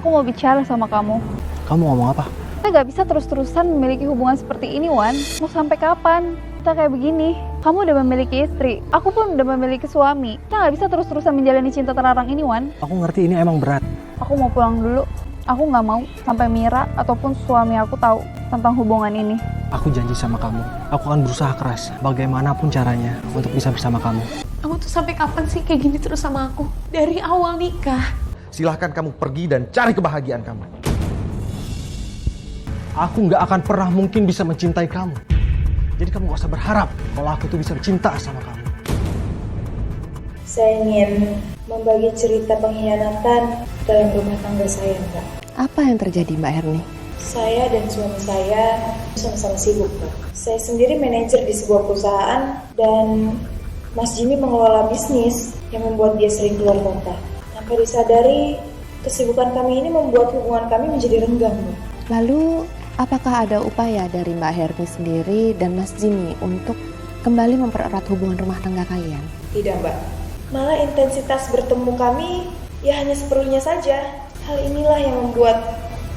Aku mau bicara sama kamu. Kamu ngomong apa? Kita gak bisa terus-terusan memiliki hubungan seperti ini, Wan. Mau sampai kapan? Kita kayak begini. Kamu udah memiliki istri, aku pun udah memiliki suami. Kita gak bisa terus-terusan menjalani cinta terlarang ini, Wan. Aku ngerti ini emang berat. Aku mau pulang dulu. Aku gak mau sampai Mira ataupun suami aku tahu tentang hubungan ini. Aku janji sama kamu, aku akan berusaha keras bagaimanapun caranya untuk bisa bersama kamu. Kamu tuh sampai kapan sih kayak gini terus sama aku? Dari awal nikah. Silahkan kamu pergi dan cari kebahagiaan kamu. Aku nggak akan pernah mungkin bisa mencintai kamu. Jadi kamu gak usah berharap kalau aku tuh bisa cinta sama kamu. Saya ingin membagi cerita pengkhianatan dalam rumah tangga saya, Mbak. Apa yang terjadi, Mbak Herni? Saya dan suami saya sama-sama sibuk, Mbak. Saya sendiri manajer di sebuah perusahaan dan Mas Jimmy mengelola bisnis yang membuat dia sering keluar kota. Tanpa disadari, kesibukan kami ini membuat hubungan kami menjadi renggang, Mbak. Lalu, apakah ada upaya dari Mbak Herni sendiri dan Mas Jimmy untuk kembali mempererat hubungan rumah tangga kalian? Tidak, Mbak. Malah intensitas bertemu kami ya hanya seperlunya saja. Hal inilah yang membuat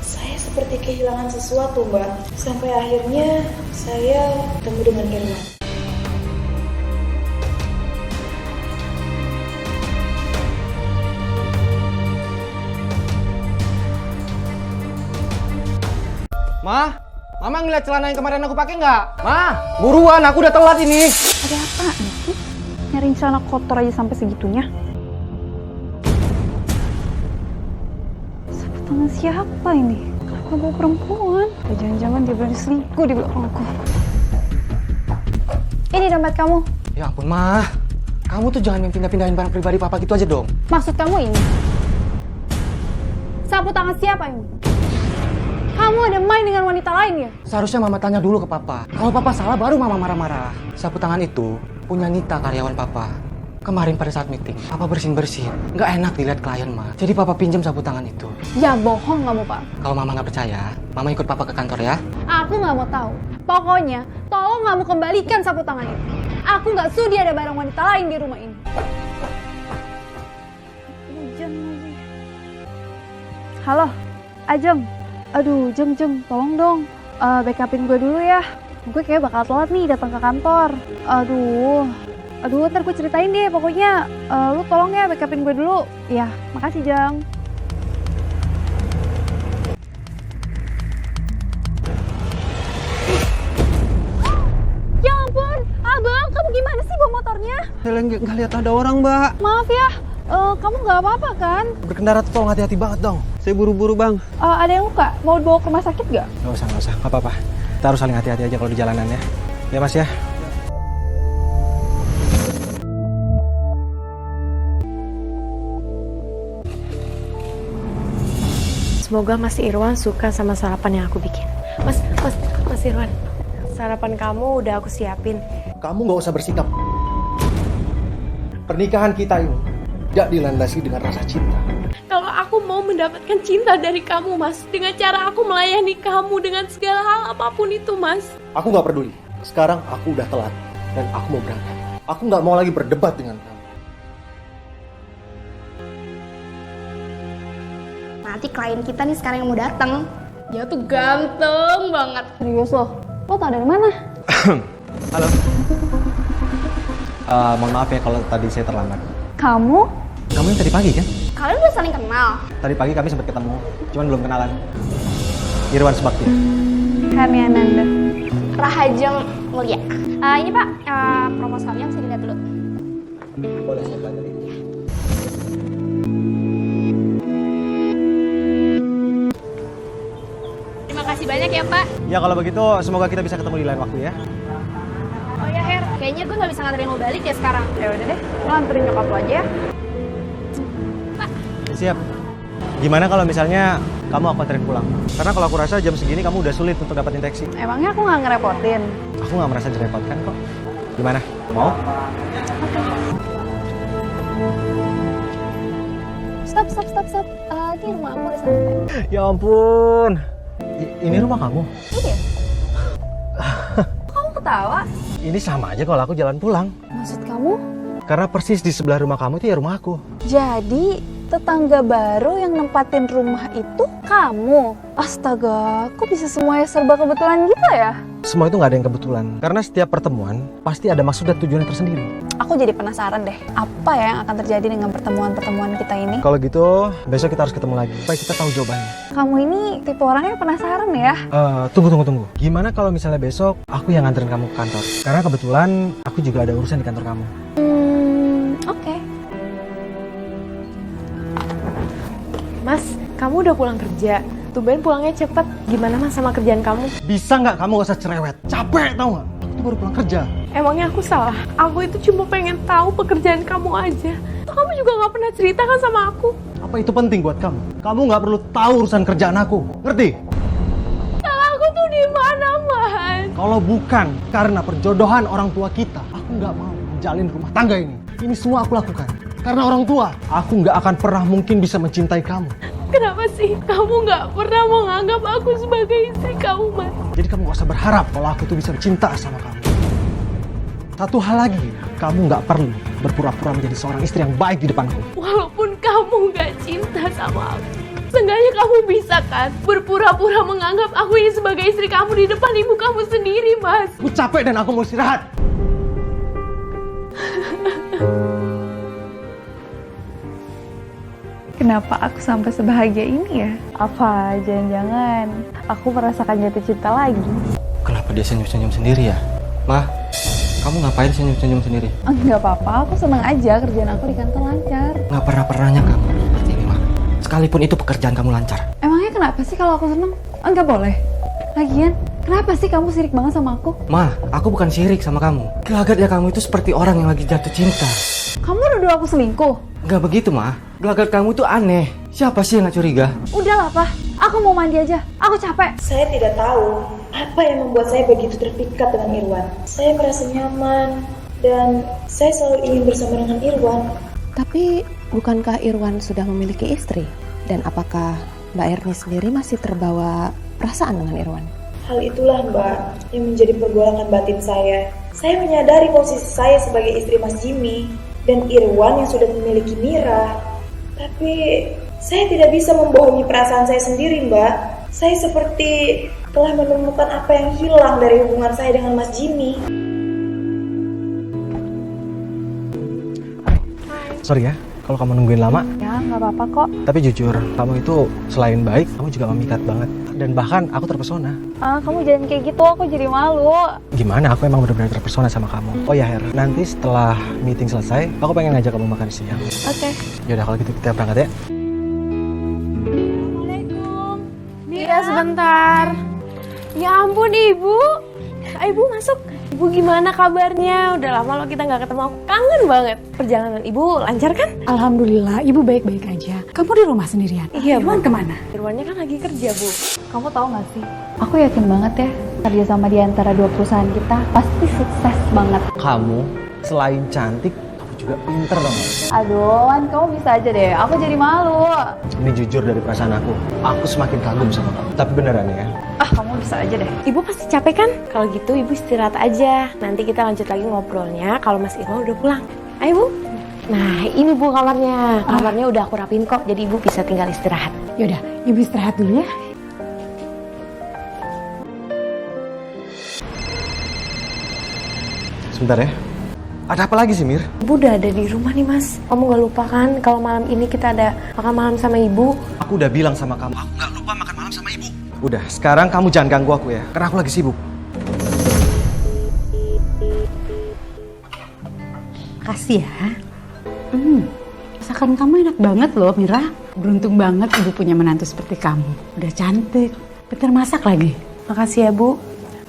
saya seperti kehilangan sesuatu, Mbak. Sampai akhirnya saya ketemu dengan Irwan. Mama ngeliat celana yang kemarin aku pakai nggak? Ma, buruan, aku udah telat ini. Ada apa sih? Nyariin celana kotor aja sampai segitunya. Sapu tangan siapa ini? Kenapa bawa perempuan? Jangan-jangan dia berani selingkuh di belakang aku. Ini dompet kamu. Ya ampun, Ma. Kamu tuh jangan yang pindah-pindahin barang pribadi papa gitu aja dong. Maksud kamu ini? Sapu tangan siapa ini? Kamu ada main dengan wanita lain ya? Seharusnya Mama tanya dulu ke Papa. Kalau Papa salah baru Mama marah-marah. Sapu tangan itu punya Nita, karyawan Papa. Kemarin pada saat meeting, Papa bersin-bersin. Nggak enak dilihat klien, Ma. Jadi Papa pinjam sapu tangan itu. Ya bohong kamu, Pak. Kalau Mama nggak percaya, Mama ikut Papa ke kantor ya. Aku nggak mau tahu. Pokoknya, tolong kamu kembalikan sapu tangan itu. Aku nggak sudi ada barang wanita lain di rumah ini. Hujan lagi. Halo, Ajeng. Aduh, Jeng, tolong dong. Backupin gue dulu ya. Gue kayak bakal telat nih datang ke kantor. Aduh, ntar gue ceritain deh. Pokoknya lu tolong ya backupin gue dulu. Ya, makasih Jeng. Ya ampun, Abang, kamu gimana sih bawa motornya? Saya nggak lihat ada orang, Mbak. Maaf ya, kamu nggak apa-apa kan? Berkendara tuh tolong hati-hati banget dong. Saya buru-buru, Bang. Ada yang luka? Mau dibawa ke rumah sakit nggak? Nggak usah. Nggak apa-apa. Kita harus saling hati-hati aja kalau di jalanan ya. Ya, Mas ya. Semoga Mas Irwan suka sama sarapan yang aku bikin. Mas Irwan, sarapan kamu udah aku siapin. Kamu nggak usah bersikap. Pernikahan kita ini tidak dilandasi dengan rasa cinta. Kalau aku mau mendapatkan cinta dari kamu, Mas, dengan cara aku melayani kamu dengan segala hal apapun itu, Mas. Aku nggak peduli. Sekarang aku udah telat dan aku mau berangkat. Aku nggak mau lagi berdebat dengan kamu. Nanti klien kita nih sekarang yang mau datang. Dia tuh ganteng banget. Serius loh? Lo tau dari mana? Halo. Mohon maaf ya kalau tadi saya terlambat. Kamu? Kamu yang tadi pagi kan? Kalian udah saling kenal? Tadi pagi kami sempat ketemu, cuman belum kenalan. Irwan Subakti. Herni Ananda. Rahajeng Mulia. Ini Pak, proposalnya bisa dilihat dulu. Boleh saya pelajari. Terima kasih banyak ya Pak. Ya kalau begitu semoga kita bisa ketemu di lain waktu ya. Oh ya Her, kayaknya gue gak bisa nganterin lo balik ya sekarang. Ya udah deh, lo anterin nyokap lo aja ya. Siap. Gimana kalau misalnya kamu aku anterin pulang? Karena kalau aku rasa jam segini kamu udah sulit untuk dapatin taksi. Emangnya aku nggak ngerepotin? Aku nggak merasa direpotkan kok. Gimana? Mau? Stop. Ini rumah aku udah sampai. Ya ampun. Ini rumah kamu? Iya. Kamu ketawa? Ini sama aja kalau aku jalan pulang. Maksud kamu? Karena persis di sebelah rumah kamu itu ya rumah aku. Jadi, Tetangga baru yang nempatin rumah itu kamu? Astaga, kok bisa semuanya serba kebetulan gitu ya? Semua itu nggak ada yang kebetulan. Karena setiap pertemuan pasti ada maksud dan tujuan tersendiri. Aku jadi penasaran deh, apa ya yang akan terjadi dengan pertemuan-pertemuan kita ini? Kalau gitu, besok kita harus ketemu lagi supaya kita tahu jawabannya. Kamu ini tipe orangnya penasaran ya? Tunggu. Gimana kalau misalnya besok aku yang nganterin kamu ke kantor? Karena kebetulan aku juga ada urusan di kantor kamu. Oke. Mas, kamu udah pulang kerja. Tumben pulangnya cepet. Gimana mas sama kerjaan kamu? Bisa nggak kamu gak usah cerewet? Capek tau nggak? Aku tuh baru pulang kerja. Emangnya aku salah? Aku itu cuma pengen tahu pekerjaan kamu aja. Tuh kamu juga nggak pernah cerita kan sama aku. Apa itu penting buat kamu? Kamu nggak perlu tahu urusan kerjaan aku. Ngerti? Salah aku tuh di mana, Mas? Kalau bukan karena perjodohan orang tua kita, aku nggak mau menjalin rumah tangga ini. Ini semua aku lakukan karena orang tua. Aku nggak akan pernah mungkin bisa mencintai kamu. Kenapa sih kamu nggak pernah menganggap aku sebagai istri kamu, Mas? Jadi kamu gak usah berharap kalau aku tuh bisa cinta sama kamu. Satu hal lagi, kamu nggak perlu berpura-pura menjadi seorang istri yang baik di depanku. Walaupun kamu nggak cinta sama aku, seenggaknya kamu bisa kan berpura-pura menganggap aku ini sebagai istri kamu di depan ibu kamu sendiri, Mas. Aku capek dan aku mau istirahat. Kenapa aku sampai sebahagia ini ya? Apa jangan-jangan aku merasakan jatuh cinta lagi? Kenapa dia senyum-senyum sendiri ya? Ma, kamu ngapain senyum-senyum sendiri? Enggak apa-apa, aku senang aja kerjaan aku di kantor lancar. Nggak pernah-pernahnya kamu seperti ini, Ma. Sekalipun itu pekerjaan kamu lancar. Emangnya kenapa sih kalau aku seneng? Enggak boleh. Lagian, kenapa sih kamu sirik banget sama aku? Ma, aku bukan sirik sama kamu. Gelagat ya kamu itu seperti orang yang lagi jatuh cinta. Kamu nuduh aku selingkuh? Nggak begitu, Ma. Gelagat kamu tuh aneh. Siapa sih yang nggak curiga? Udahlah, Pak. Aku mau mandi aja. Aku capek. Saya tidak tahu apa yang membuat saya begitu terpikat dengan Irwan. Saya merasa nyaman dan saya selalu ingin bersama dengan Irwan. Tapi bukankah Irwan sudah memiliki istri? Dan apakah Mbak Erni sendiri masih terbawa perasaan dengan Irwan? Hal itulah Mbak yang menjadi pergolakan batin saya. Saya menyadari posisi saya sebagai istri Mas Jimmy dan Irwan yang sudah memiliki Mira. Tapi saya tidak bisa membohongi perasaan saya sendiri, Mbak. Saya seperti telah menemukan apa yang hilang dari hubungan saya dengan Mas Jimmy. Sorry ya, kalau kamu nungguin lama. Ya, nggak apa-apa kok. Tapi jujur, kamu itu selain baik, kamu juga memikat banget. Dan bahkan aku terpesona. Kamu jangan kayak gitu, aku jadi malu. Gimana, aku emang benar-benar terpesona sama kamu. Oh ya Her, nanti setelah meeting selesai, aku pengen ngajak kamu makan siang. Oke. Yaudah kalau gitu kita berangkat ya. Mira, sebentar. Ya ampun, Ibu. Ibu masuk. Ibu gimana kabarnya? Udah lama loh kita nggak ketemu. Aku kangen banget. Perjalanan Ibu lancar kan? Alhamdulillah, ibu baik-baik aja. Kamu di rumah sendirian? Iya, Irwan Bu. kemana? Irwannya kan lagi kerja, Bu. Kamu tahu nggak sih? Aku yakin banget ya, kerjasama di antara dua perusahaan kita pasti sukses banget. Kamu selain cantik, kamu juga pinter dong. Aduh, Wan, kamu bisa aja deh. Aku jadi malu. Ini jujur dari perasaan aku semakin kagum sama kamu. Tapi beneran ya, Kamu bisa aja deh. Ibu pasti capek kan? Kalau gitu Ibu istirahat aja. Nanti kita lanjut lagi ngobrolnya kalau Mas Irwan udah pulang. Ayo, Bu. Nah, ini Bu kamarnya. Kamarnya udah aku rapin kok, jadi Ibu bisa tinggal istirahat. Yaudah, ibu istirahat dulu ya. sebentar ya. Ada apa lagi sih, Mir? Ibu udah ada di rumah nih, Mas. Kamu gak lupa kan kalau malam ini kita ada makan malam sama Ibu? Aku udah bilang sama kamu, aku gak lupa makan malam sama ibu. Udah, sekarang kamu jangan ganggu aku ya, karena aku lagi sibuk. Makasih ya. Masakan kamu enak banget loh, Mira. Beruntung banget ibu punya menantu seperti kamu. Udah cantik, pintar masak lagi. Makasih ya, Bu.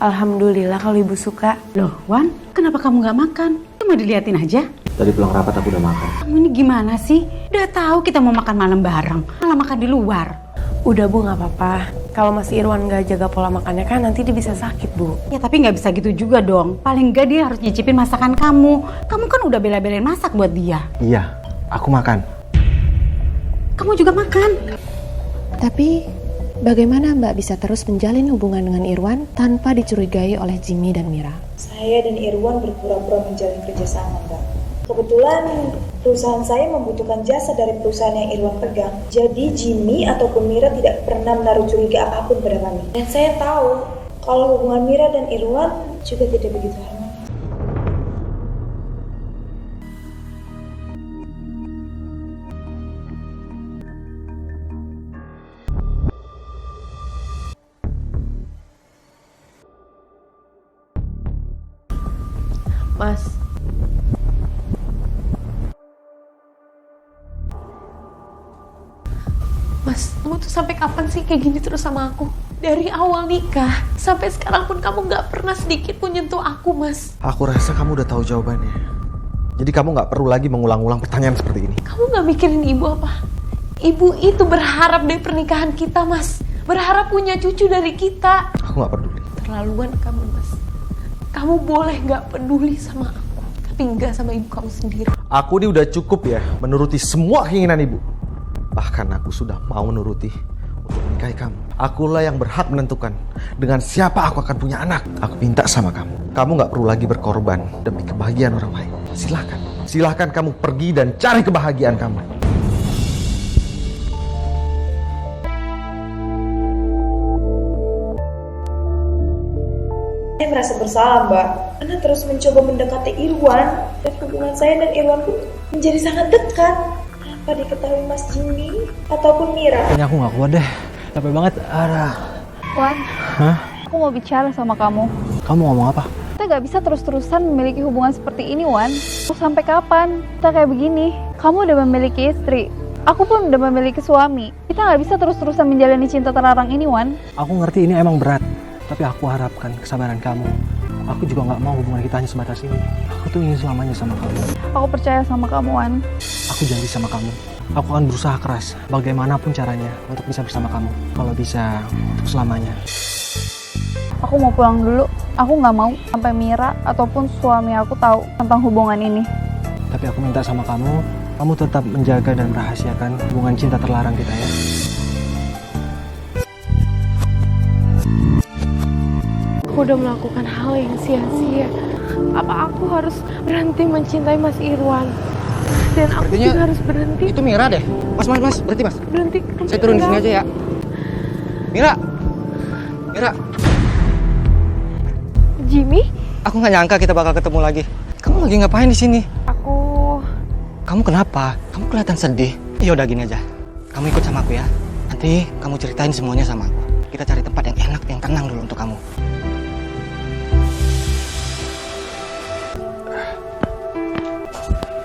Alhamdulillah kalau Ibu suka. Loh, Wan, kenapa kamu gak makan? Cuma diliatin aja. Tadi pulang rapat aku udah makan. Kamu ini gimana sih? Udah tahu kita mau makan malam bareng, malah makan di luar. Udah, Bu, gak apa-apa. Kalau Mas Irwan gak jaga pola makannya kan nanti dia bisa sakit, Bu. Ya tapi nggak bisa gitu juga dong. Paling nggak dia harus nyicipin masakan kamu. Kamu kan udah bela-belain masak buat dia. Iya, aku makan. Kamu juga makan. Tapi bagaimana Mbak bisa terus menjalin hubungan dengan Irwan tanpa dicurigai oleh Jimmy dan Mira? Saya dan Irwan berpura-pura menjalin kerjasama, Mbak. Kebetulan perusahaan saya membutuhkan jasa dari perusahaan yang Irwan pegang. Jadi Jimmy ataupun Mira tidak pernah menaruh curiga apapun pada kami. Dan saya tahu kalau hubungan Mira dan Irwan juga tidak begitu harmonis. Mas. Mas, kamu tuh sampai kapan sih kayak gini terus sama aku? Dari awal nikah, sampai sekarang pun kamu gak pernah sedikit pun nyentuh aku, Mas. Aku rasa kamu udah tahu jawabannya. Jadi kamu nggak perlu lagi mengulang-ulang pertanyaan seperti ini. Kamu gak mikirin ibu apa? Ibu itu berharap dari pernikahan kita, Mas. Berharap punya cucu dari kita. Aku nggak peduli. Terlaluan kamu, Mas. Kamu boleh gak peduli sama aku, tapi gak sama ibu kamu sendiri. Aku ini udah cukup ya menuruti semua keinginan ibu. Bahkan aku sudah mau menuruti untuk menikahi kamu. Akulah yang berhak menentukan dengan siapa aku akan punya anak. Aku minta sama kamu. Kamu gak perlu lagi berkorban demi kebahagiaan orang lain. Silahkan. Silahkan kamu pergi dan cari kebahagiaan kamu. Saya merasa bersalah, Mbak, karena terus mencoba mendekati Irwan, dan hubungan saya dan Irwan pun menjadi sangat dekat. Tanpa diketahui Mas Jimmy ataupun Mira. Kayaknya aku gak kuat deh. Capek banget. Wan, Hah? aku mau bicara sama kamu. Kamu ngomong apa? Kita gak bisa terus-terusan memiliki hubungan seperti ini, Wan. Mau sampai kapan kita kayak begini? Kamu udah memiliki istri. Aku pun udah memiliki suami. Kita gak bisa terus-terusan menjalani cinta terlarang ini, Wan. Aku ngerti ini emang berat. Tapi aku harapkan kesabaran kamu. Aku juga gak mau hubungan kita hanya sebatas ini. Aku tuh ingin selamanya sama kamu. Aku percaya sama kamu, Wan. Aku janji sama kamu. Aku akan berusaha keras bagaimanapun caranya untuk bisa bersama kamu. Kalau bisa, untuk selamanya. Aku mau pulang dulu. Aku gak mau sampai Mira ataupun suami aku tahu tentang hubungan ini. Tapi aku minta sama kamu tetap menjaga dan merahasiakan hubungan cinta terlarang kita ya. Aku udah melakukan hal yang sia-sia. Apa aku harus berhenti mencintai Mas Irwan? Dan aku Sepertinya juga harus berhenti. Itu Mira deh. Mas, berhenti mas. Berhenti. Saya turun di sini aja ya. Mira. Jimmy? Aku nggak nyangka kita bakal ketemu lagi. Kamu lagi ngapain di sini? Kamu kenapa? Kamu kelihatan sedih. Ya udah gini aja. Kamu ikut sama aku ya. Nanti kamu ceritain semuanya sama aku. Kita cari tempat yang enak, yang tenang dulu untuk kamu.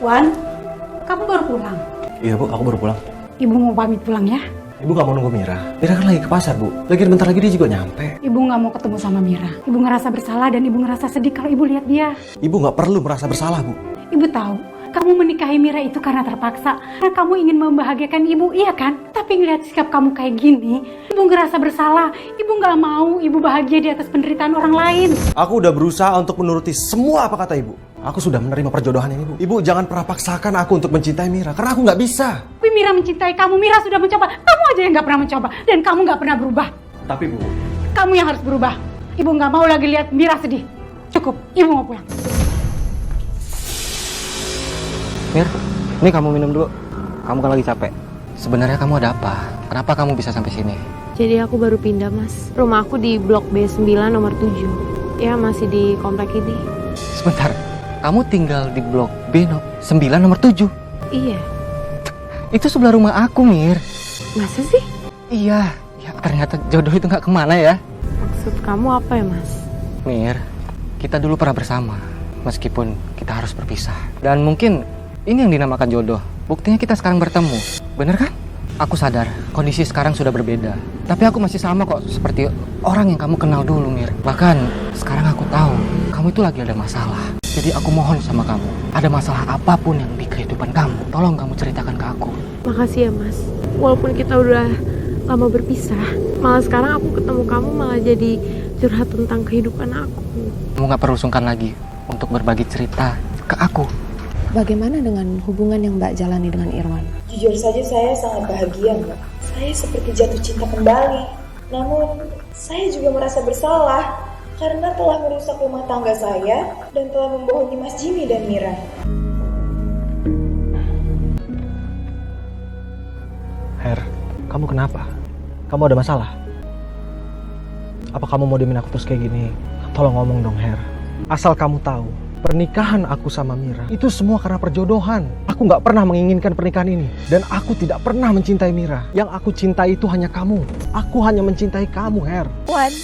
Wan, kamu baru pulang? Iya bu, aku baru pulang. Ibu mau pamit pulang ya? Ibu gak mau nunggu Mira. Mira kan lagi ke pasar bu. Lagi bentar lagi dia juga nyampe. Ibu gak mau ketemu sama Mira. Ibu ngerasa bersalah dan ibu ngerasa sedih kalau ibu lihat dia. Ibu gak perlu merasa bersalah bu. Ibu tahu, kamu menikahi Mira itu karena terpaksa. Karena kamu ingin membahagiakan ibu, iya kan? Tapi ngeliat sikap kamu kayak gini, ibu ngerasa bersalah. Ibu gak mau ibu bahagia di atas penderitaan orang lain. Aku udah berusaha untuk menuruti semua apa kata ibu. Aku sudah menerima perjodohan ini bu. Ibu jangan pernah paksakan aku untuk mencintai Mira. Karena aku gak bisa. Tapi Mira mencintai kamu, Mira sudah mencoba. Kamu aja yang gak pernah mencoba. Dan kamu gak pernah berubah. Tapi bu, Kamu yang harus berubah. Ibu gak mau lagi lihat Mira sedih. Cukup, ibu mau pulang. Mir, ini kamu minum dulu. Kamu kan lagi capek. Sebenarnya kamu ada apa? Kenapa kamu bisa sampai sini? Jadi aku baru pindah, Mas. Rumah aku di Blok B9 nomor 7. Ya, masih di komplek ini. Sebentar, kamu tinggal di Blok B9 nomor 7? Iya. Itu sebelah rumah aku, Mir. Masa sih? Iya, ya ternyata jodoh itu nggak kemana ya. Maksud kamu apa ya, Mas? Mir, kita dulu pernah bersama, meskipun kita harus berpisah. Dan mungkin ini yang dinamakan jodoh. Buktinya kita sekarang bertemu, bener kan? Aku sadar, kondisi sekarang sudah berbeda. Tapi aku masih sama kok, seperti orang yang kamu kenal dulu, Mir. Bahkan, sekarang aku tahu, kamu itu lagi ada masalah. Jadi aku mohon sama kamu, ada masalah apapun yang di kehidupan kamu, tolong kamu ceritakan ke aku. Makasih ya, Mas. Walaupun kita udah lama berpisah, malah sekarang aku ketemu kamu malah jadi curhat tentang kehidupan aku. Kamu gak perlu sungkan lagi untuk berbagi cerita ke aku. Bagaimana dengan hubungan yang Mbak jalani dengan Irwan? Jujur saja saya sangat bahagia, Mbak. Saya seperti jatuh cinta kembali. Namun, saya juga merasa bersalah karena telah merusak rumah tangga saya dan telah membohongi Mas Jimmy dan Mira. Kamu kenapa? Kamu ada masalah? Apa kamu mau diemin aku terus kayak gini? Tolong ngomong dong, Her. Asal kamu tahu, pernikahan aku sama Mira itu semua karena perjodohan. Aku nggak pernah menginginkan pernikahan ini. Dan aku tidak pernah mencintai Mira. Yang aku cintai itu hanya kamu. Aku hanya mencintai kamu, Her. Wan,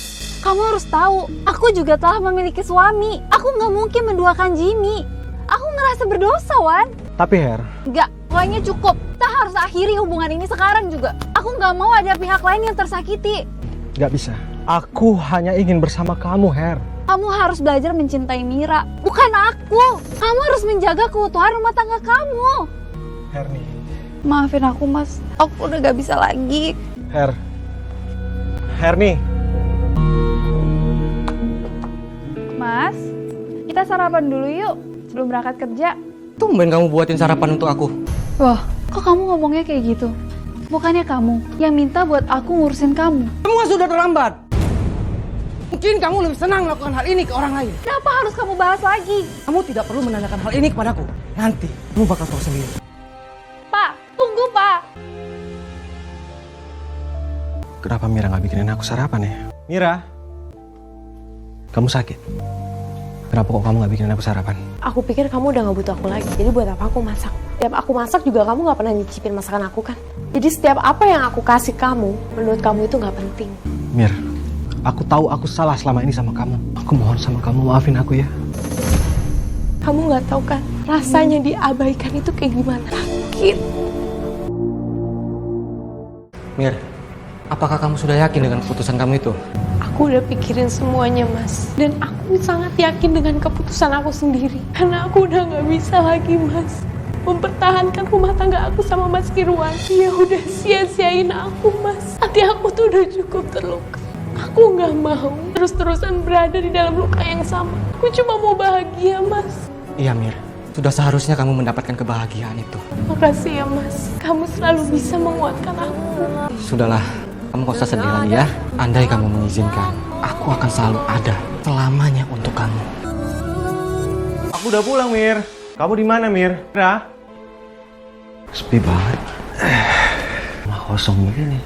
kamu harus tahu, aku juga telah memiliki suami. Aku nggak mungkin menduakan Jimmy. Aku ngerasa berdosa, Wan. Tapi Her, Nggak, pokoknya cukup. Kita harus akhiri hubungan ini sekarang juga. Aku nggak mau ada pihak lain yang tersakiti. nggak bisa. Aku hanya ingin bersama kamu, Her. Kamu harus belajar mencintai Mira, bukan aku. Kamu harus menjaga keutuhan rumah tangga kamu. Her nih. Maafin aku, Mas. Aku udah gak bisa lagi. Her. Her nih. Mas, kita sarapan dulu yuk sebelum berangkat kerja. Tumben kamu buatin sarapan untuk aku. Wah, kok kamu ngomongnya kayak gitu? Bukannya kamu yang minta buat aku ngurusin kamu. Semua sudah terlambat. Mungkin kamu lebih senang melakukan hal ini ke orang lain. Kenapa harus kamu bahas lagi? Kamu tidak perlu menanyakan hal ini kepadaku. Nanti kamu bakal tahu sendiri. Pak, tunggu Pak. Kenapa Mira nggak bikinin aku sarapan ya? Mira, kamu sakit? Kenapa kok kamu nggak bikinin aku sarapan? Aku pikir kamu udah gak butuh aku lagi. Jadi buat apa aku masak? Setiap aku masak juga kamu gak pernah nyicipin masakan aku kan? Jadi setiap apa yang aku kasih kamu, menurut kamu itu gak penting. Mir, aku tahu aku salah selama ini sama kamu. Aku mohon sama kamu, maafin aku ya. Kamu gak tahu kan, rasanya diabaikan itu kayak gimana? Sakit. Mir, apakah kamu sudah yakin dengan keputusan kamu itu? Aku udah pikirin semuanya, Mas. Dan aku sangat yakin dengan keputusan aku sendiri. Karena aku udah gak bisa lagi, Mas, mempertahankan rumah tangga aku sama Mas Irwan. Dia udah sia-siain aku, Mas. Hati aku tuh udah cukup terluka. Aku gak mau terus-terusan berada di dalam luka yang sama. Aku cuma mau bahagia, Mas. Iya, Mir. Sudah seharusnya kamu mendapatkan kebahagiaan itu. Makasih ya, Mas. Kamu selalu bisa menguatkan aku. Sudahlah, kamu gak usah sedih lagi ya. Andai kamu mengizinkan, aku akan selalu ada selamanya untuk kamu. Aku udah pulang, Mir. Kamu di mana, Mir? Mira? Sepi banget. Rumah kosong begini.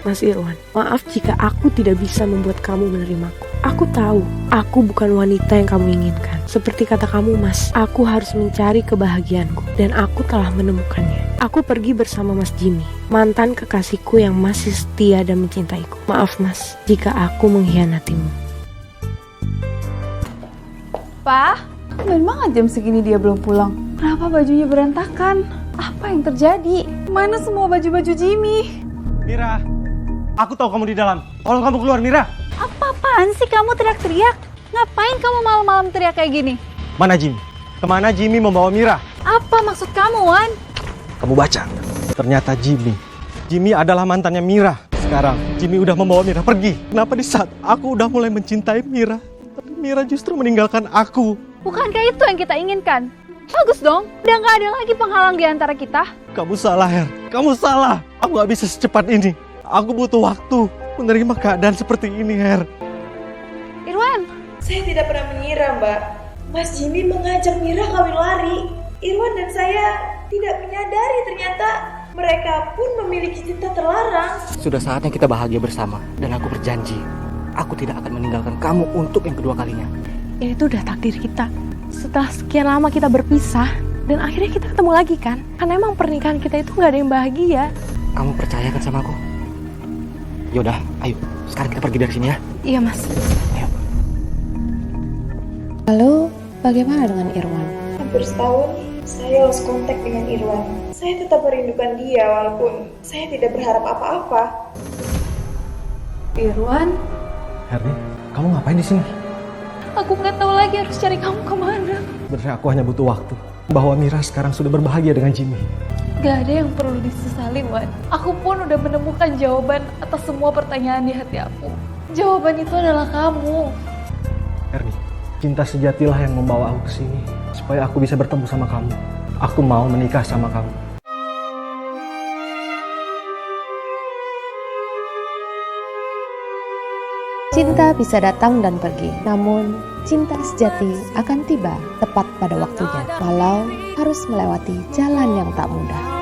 Mas Irwan, maaf jika aku tidak bisa membuat kamu menerimaku. Aku tahu, aku bukan wanita yang kamu inginkan. Seperti kata kamu, Mas, aku harus mencari kebahagiaanku. Dan aku telah menemukannya. Aku pergi bersama Mas Jimmy, mantan kekasihku yang masih setia dan mencintaiku. Maaf, Mas, jika aku mengkhianatimu. Pak, tumben banget jam segini dia belum pulang. Kenapa bajunya berantakan? Apa yang terjadi? Mana semua baju-baju Jimmy? Mira, aku tahu kamu di dalam. Tolong kamu keluar, Mira. Apa-apaan sih kamu teriak-teriak? Ngapain kamu malam-malam teriak kayak gini? Mana Jimmy? Kemana Jimmy membawa Mira? Apa maksud kamu, Wan? Kamu baca. Ternyata Jimmy adalah mantannya Mira. Sekarang Jimmy udah membawa Mira pergi. Kenapa di saat aku udah mulai mencintai Mira, tapi Mira justru meninggalkan aku? Bukankah itu yang kita inginkan? Bagus dong, udah gak ada lagi penghalang di antara kita. Kamu salah, Her. Kamu salah. Aku gak bisa secepat ini. Aku butuh waktu menerima keadaan seperti ini, Her. Irwan, Saya tidak pernah mengira, Mbak. Mas Jimmy mengajak Mira kawin lari. Irwan dan saya tidak menyadari ternyata mereka pun memiliki cinta terlarang. Sudah saatnya kita bahagia bersama. Dan aku berjanji, aku tidak akan meninggalkan kamu untuk yang kedua kalinya. Ini tuh udah takdir kita. Setelah sekian lama kita berpisah, dan akhirnya kita ketemu lagi kan? Karena emang pernikahan kita itu gak ada yang bahagia. Kamu percaya kan sama aku? Yaudah, ayo. Sekarang kita pergi dari sini ya. Iya, Mas. Ayo. Lalu, bagaimana dengan Irwan? Hampir setahun, saya lost kontak dengan Irwan. Saya tetap merindukan dia walaupun saya tidak berharap apa-apa. Irwan, Herni, kamu ngapain di sini? aku nggak tahu lagi harus cari kamu kemana. Sebenarnya aku hanya butuh waktu. Bahwa Mira sekarang sudah berbahagia dengan Jimmy. Gak ada yang perlu disesali, Wan. Aku pun udah menemukan jawaban atas semua pertanyaan di hati aku. Jawaban itu adalah kamu. Herni, cinta sejatilah yang membawa aku ke sini. Supaya aku bisa bertemu sama kamu. Aku mau menikah sama kamu. Cinta bisa datang dan pergi, namun cinta sejati akan tiba tepat pada waktunya, walau harus melewati jalan yang tak mudah.